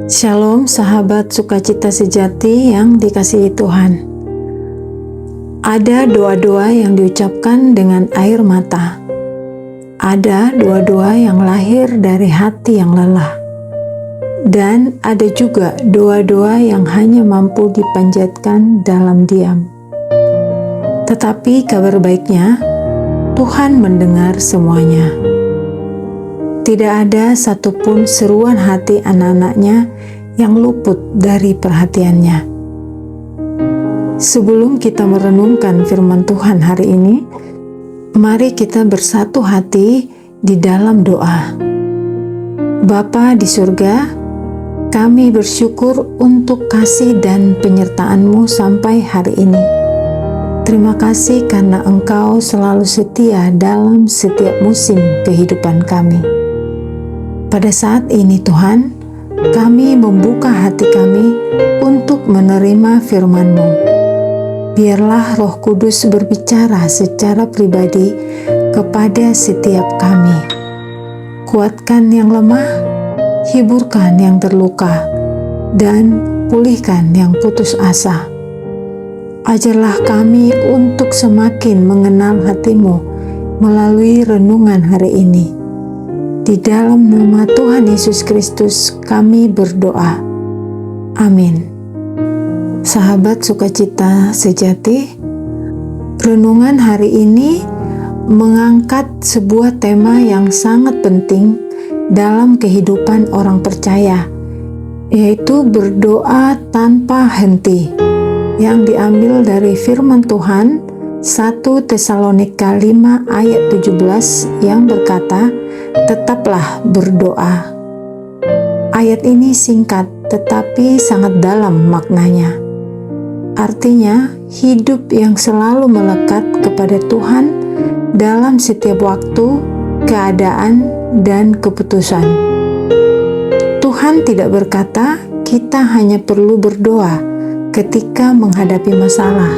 Shalom sahabat sukacita sejati yang dikasihi Tuhan. Ada doa-doa yang diucapkan dengan air mata. Ada doa-doa yang lahir dari hati yang lelah. Dan ada juga doa-doa yang hanya mampu dipanjatkan dalam diam. Tetapi kabar baiknya, Tuhan mendengar semuanya. Tidak ada satupun seruan hati anak-anaknya yang luput dari perhatiannya. Sebelum kita merenungkan firman Tuhan hari ini, mari kita bersatu hati di dalam doa. Bapa di surga, kami bersyukur untuk kasih dan penyertaan-Mu sampai hari ini. Terima kasih karena Engkau selalu setia dalam setiap musim kehidupan kami. Pada saat ini Tuhan, kami membuka hati kami untuk menerima firman-Mu. Biarlah Roh Kudus berbicara secara pribadi kepada setiap kami. Kuatkan yang lemah, hiburkan yang terluka, dan pulihkan yang putus asa. Ajarlah kami untuk semakin mengenal hati-Mu melalui renungan hari ini. Di dalam nama Tuhan Yesus Kristus kami berdoa. Amin. Sahabat sukacita sejati, renungan hari ini mengangkat sebuah tema yang sangat penting dalam kehidupan orang percaya, yaitu berdoa tanpa henti, yang diambil dari firman Tuhan 1 Tesalonika 5 ayat 17 yang berkata, "Tetaplah berdoa." Ayat ini singkat tetapi sangat dalam maknanya. Artinya, hidup yang selalu melekat kepada Tuhan dalam setiap waktu, keadaan, dan keputusan. Tuhan tidak berkata kita hanya perlu berdoa ketika menghadapi masalah.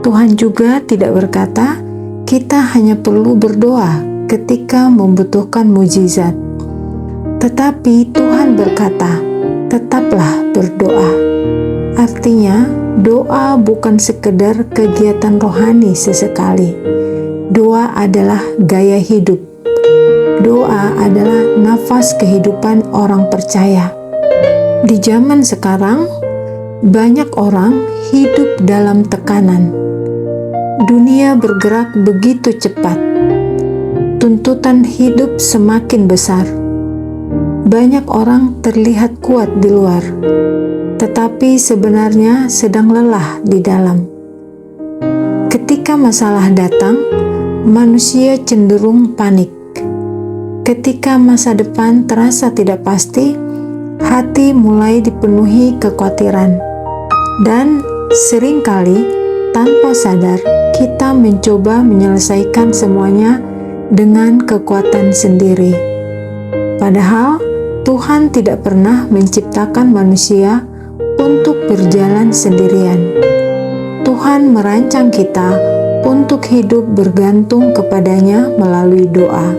Tuhan juga tidak berkata kita hanya perlu berdoa ketika membutuhkan mujizat. Tetapi Tuhan berkata, tetaplah berdoa. Artinya, doa bukan sekedar kegiatan rohani sesekali. Doa adalah gaya hidup. Doa adalah nafas kehidupan orang percaya. Di zaman sekarang, banyak orang hidup dalam tekanan. Dunia bergerak begitu cepat. Tuntutan hidup semakin besar. Banyak orang terlihat kuat di luar, tetapi sebenarnya sedang lelah di dalam. Ketika masalah datang, manusia cenderung panik. Ketika masa depan terasa tidak pasti, hati mulai dipenuhi kekhawatiran. Dan seringkali tanpa sadar, kita mencoba menyelesaikan semuanya dengan kekuatan sendiri. Padahal, Tuhan tidak pernah menciptakan manusia untuk berjalan sendirian. Tuhan merancang kita untuk hidup bergantung kepadanya melalui doa.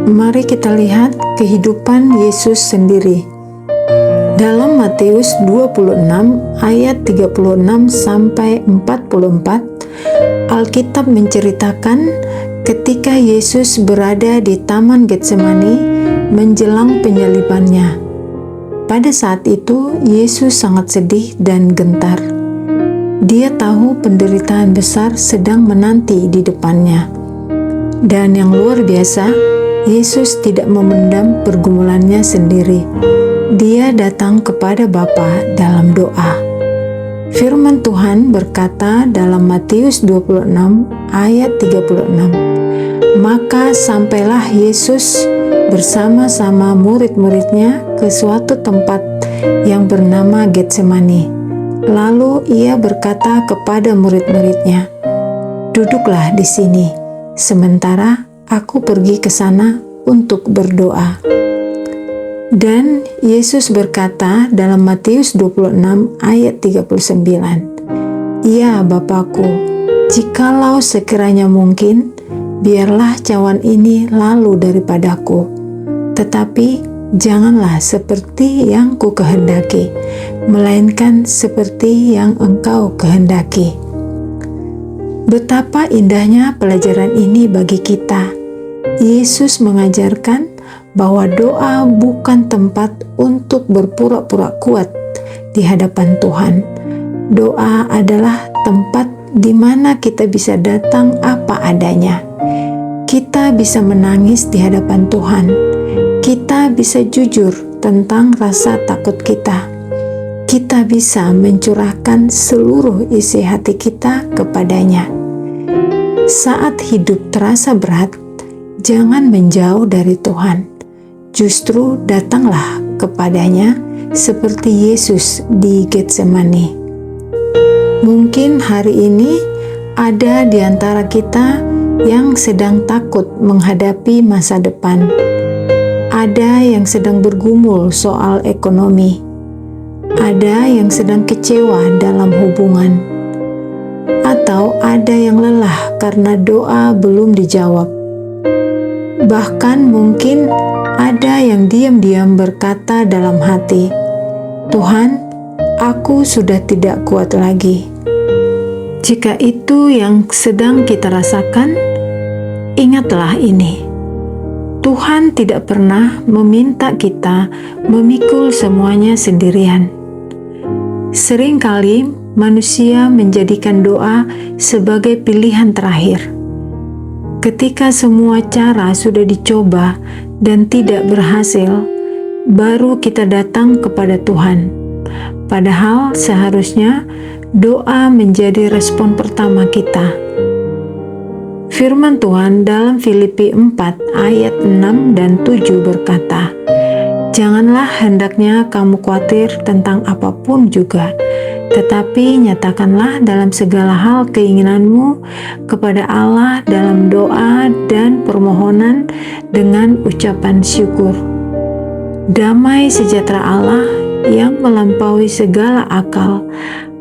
Mari kita lihat kehidupan Yesus sendiri. Dalam Matius 26 ayat 36 sampai 44, Alkitab menceritakan ketika Yesus berada di Taman Getsemani menjelang penyalibannya. Pada saat itu, Yesus sangat sedih dan gentar. Dia tahu penderitaan besar sedang menanti di depannya. Dan yang luar biasa, Yesus tidak memendam pergumulannya sendiri. Dia datang kepada Bapa dalam doa. Firman Tuhan berkata dalam Matius 26 ayat 36, "Maka sampailah Yesus bersama-sama murid-muridnya ke suatu tempat yang bernama Getsemani. Lalu ia berkata kepada murid-muridnya, 'Duduklah di sini, sementara aku pergi ke sana untuk berdoa.' Dan Yesus berkata dalam Matius 26 ayat 39, "Ya Bapakku, jikalau sekiranya mungkin, biarlah cawan ini lalu daripadaku, tetapi janganlah seperti yang ku kehendaki, melainkan seperti yang Engkau kehendaki. Betapa indahnya pelajaran ini bagi kita. Yesus mengajarkan bahwa doa bukan tempat untuk berpura-pura kuat di hadapan Tuhan. Doa adalah tempat di mana kita bisa datang apa adanya. Kita bisa menangis di hadapan Tuhan. Kita bisa jujur tentang rasa takut kita. Kita bisa mencurahkan seluruh isi hati kita kepadanya. Saat hidup terasa berat, jangan menjauh dari Tuhan. Justru datanglah kepadanya seperti Yesus di Getsemani. Mungkin hari ini ada di antara kita yang sedang takut menghadapi masa depan. Ada yang sedang bergumul soal ekonomi. Ada yang sedang kecewa dalam hubungan. Atau ada yang lelah karena doa belum dijawab. Bahkan mungkin ada yang diam-diam berkata dalam hati, "Tuhan, aku sudah tidak kuat lagi." Jika itu yang sedang kita rasakan, ingatlah ini. Tuhan tidak pernah meminta kita memikul semuanya sendirian. Seringkali manusia menjadikan doa sebagai pilihan terakhir. Ketika semua cara sudah dicoba dan tidak berhasil, baru kita datang kepada Tuhan. Padahal seharusnya doa menjadi respon pertama kita. Firman Tuhan dalam Filipi 4 ayat 6 dan 7 berkata, "Janganlah hendaknya kamu khawatir tentang apapun juga, tetapi nyatakanlah dalam segala hal keinginanmu kepada Allah dalam doa dan permohonan dengan ucapan syukur. Damai sejahtera Allah yang melampaui segala akal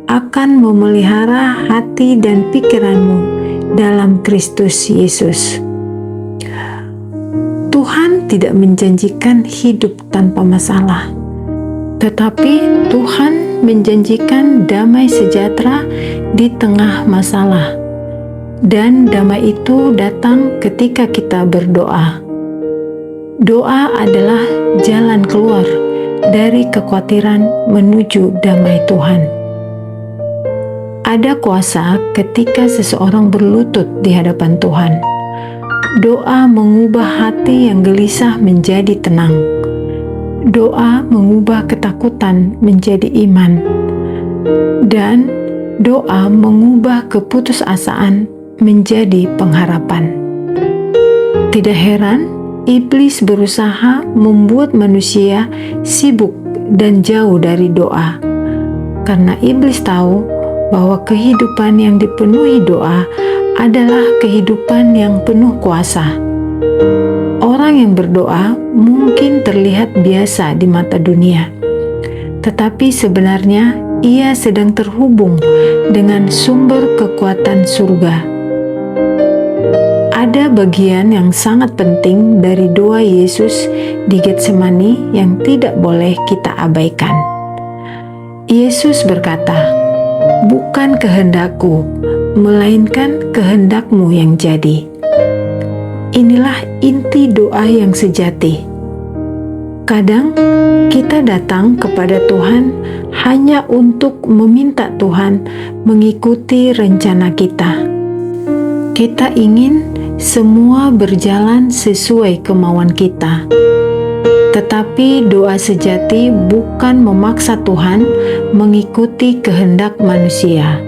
akan memelihara hati dan pikiranmu dalam Kristus Yesus." Tuhan tidak menjanjikan hidup tanpa masalah, tetapi Tuhan menjanjikan damai sejahtera di tengah masalah. Dan damai itu datang ketika kita berdoa. Doa adalah jalan keluar dari kekhawatiran menuju damai Tuhan. Ada kuasa ketika seseorang berlutut di hadapan Tuhan. Doa mengubah hati yang gelisah menjadi tenang. Doa mengubah ketakutan menjadi iman. Dan doa mengubah keputusasaan menjadi pengharapan. Tidak heran, iblis berusaha membuat manusia sibuk dan jauh dari doa. Karena iblis tahu bahwa kehidupan yang dipenuhi doa adalah kehidupan yang penuh kuasa. Orang yang berdoa mungkin terlihat biasa di mata dunia, tetapi sebenarnya ia sedang terhubung dengan sumber kekuatan surga. Ada bagian yang sangat penting dari doa Yesus di Getsemani yang tidak boleh kita abaikan. Yesus berkata, "Bukan kehendakku, melainkan kehendakmu yang jadi." Inilah inti doa yang sejati. Kadang kita datang kepada Tuhan hanya untuk meminta Tuhan mengikuti rencana kita. Kita ingin semua berjalan sesuai kemauan kita. Tetapi doa sejati bukan memaksa Tuhan mengikuti kehendak manusia.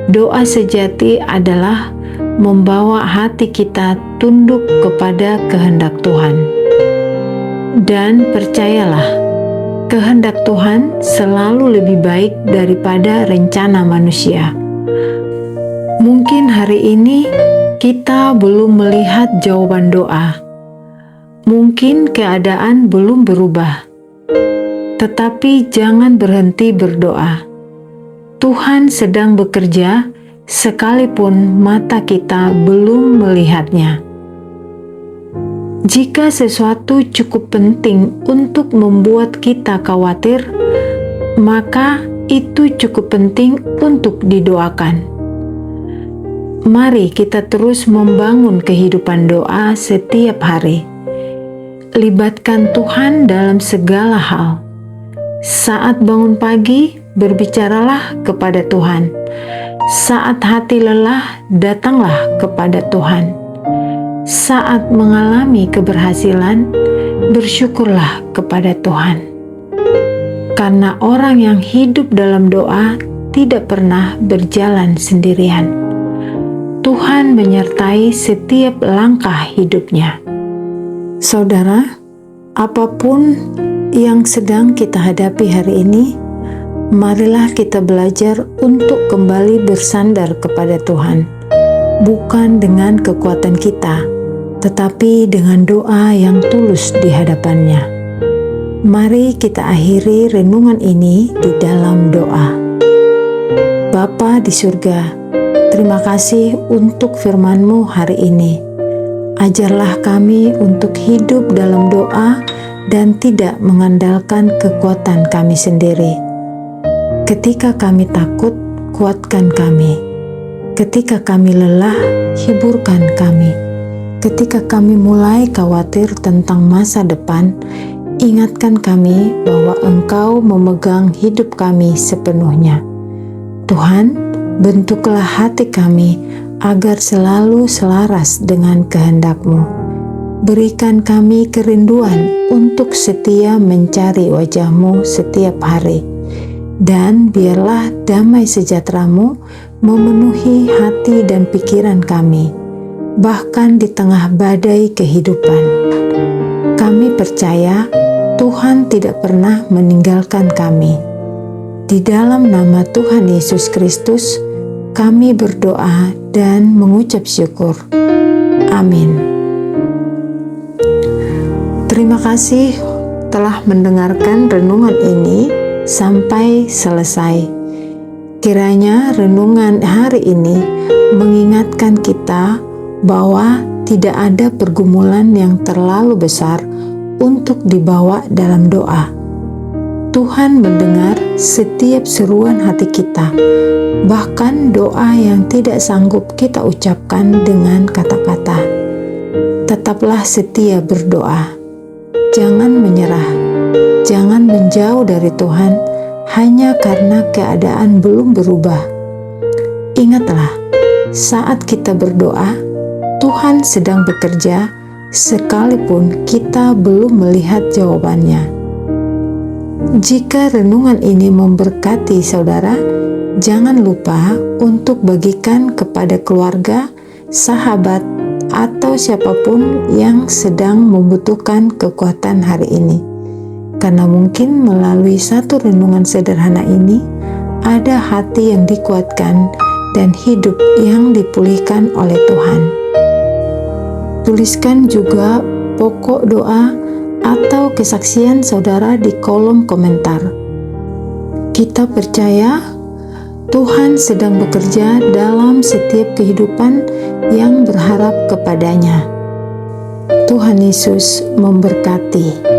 Doa sejati adalah membawa hati kita tunduk kepada kehendak Tuhan. Dan percayalah, kehendak Tuhan selalu lebih baik daripada rencana manusia. Mungkin hari ini kita belum melihat jawaban doa. Mungkin keadaan belum berubah. Tetapi jangan berhenti berdoa. Tuhan sedang bekerja sekalipun mata kita belum melihatnya. Jika sesuatu cukup penting untuk membuat kita khawatir, maka itu cukup penting untuk didoakan. Mari kita terus membangun kehidupan doa setiap hari. Libatkan Tuhan dalam segala hal. Saat bangun pagi, berbicaralah kepada Tuhan. Saat hati lelah, datanglah kepada Tuhan. Saat mengalami keberhasilan, bersyukurlah kepada Tuhan. Karena orang yang hidup dalam doa tidak pernah berjalan sendirian. Tuhan menyertai setiap langkah hidupnya. Saudara, apapun yang sedang kita hadapi hari ini, marilah kita belajar untuk kembali bersandar kepada Tuhan, bukan dengan kekuatan kita, tetapi dengan doa yang tulus di hadapannya. Mari kita akhiri renungan ini di dalam doa. Bapa di surga, terima kasih untuk firman-Mu hari ini. Ajarlah kami untuk hidup dalam doa dan tidak mengandalkan kekuatan kami sendiri. Ketika kami takut, kuatkan kami. Ketika kami lelah, hiburkan kami. Ketika kami mulai khawatir tentang masa depan, ingatkan kami bahwa Engkau memegang hidup kami sepenuhnya. Tuhan, bentuklah hati kami agar selalu selaras dengan kehendak-Mu. Berikan kami kerinduan untuk setia mencari wajah-Mu setiap hari. Dan biarlah damai sejahtera-Mu memenuhi hati dan pikiran kami, bahkan di tengah badai kehidupan. Kami percaya Tuhan tidak pernah meninggalkan kami. Di dalam nama Tuhan Yesus Kristus, kami berdoa dan mengucap syukur. Amin. Terima kasih telah mendengarkan renungan ini sampai selesai. Kiranya renungan hari ini mengingatkan kita bahwa tidak ada pergumulan yang terlalu besar untuk dibawa dalam doa. Tuhan mendengar setiap seruan hati kita, bahkan doa yang tidak sanggup kita ucapkan dengan kata-kata. Tetaplah setia berdoa. Jangan menyerah. Jangan menjauh dari Tuhan hanya karena keadaan belum berubah. Ingatlah, saat kita berdoa, Tuhan sedang bekerja sekalipun kita belum melihat jawabannya. Jika renungan ini memberkati saudara, jangan lupa untuk bagikan kepada keluarga, sahabat, atau siapapun yang sedang membutuhkan kekuatan hari ini. Karena mungkin melalui satu renungan sederhana ini, ada hati yang dikuatkan dan hidup yang dipulihkan oleh Tuhan. Tuliskan juga pokok doa atau kesaksian saudara di kolom komentar. Kita percaya Tuhan sedang bekerja dalam setiap kehidupan yang berharap kepadanya. Tuhan Yesus memberkati.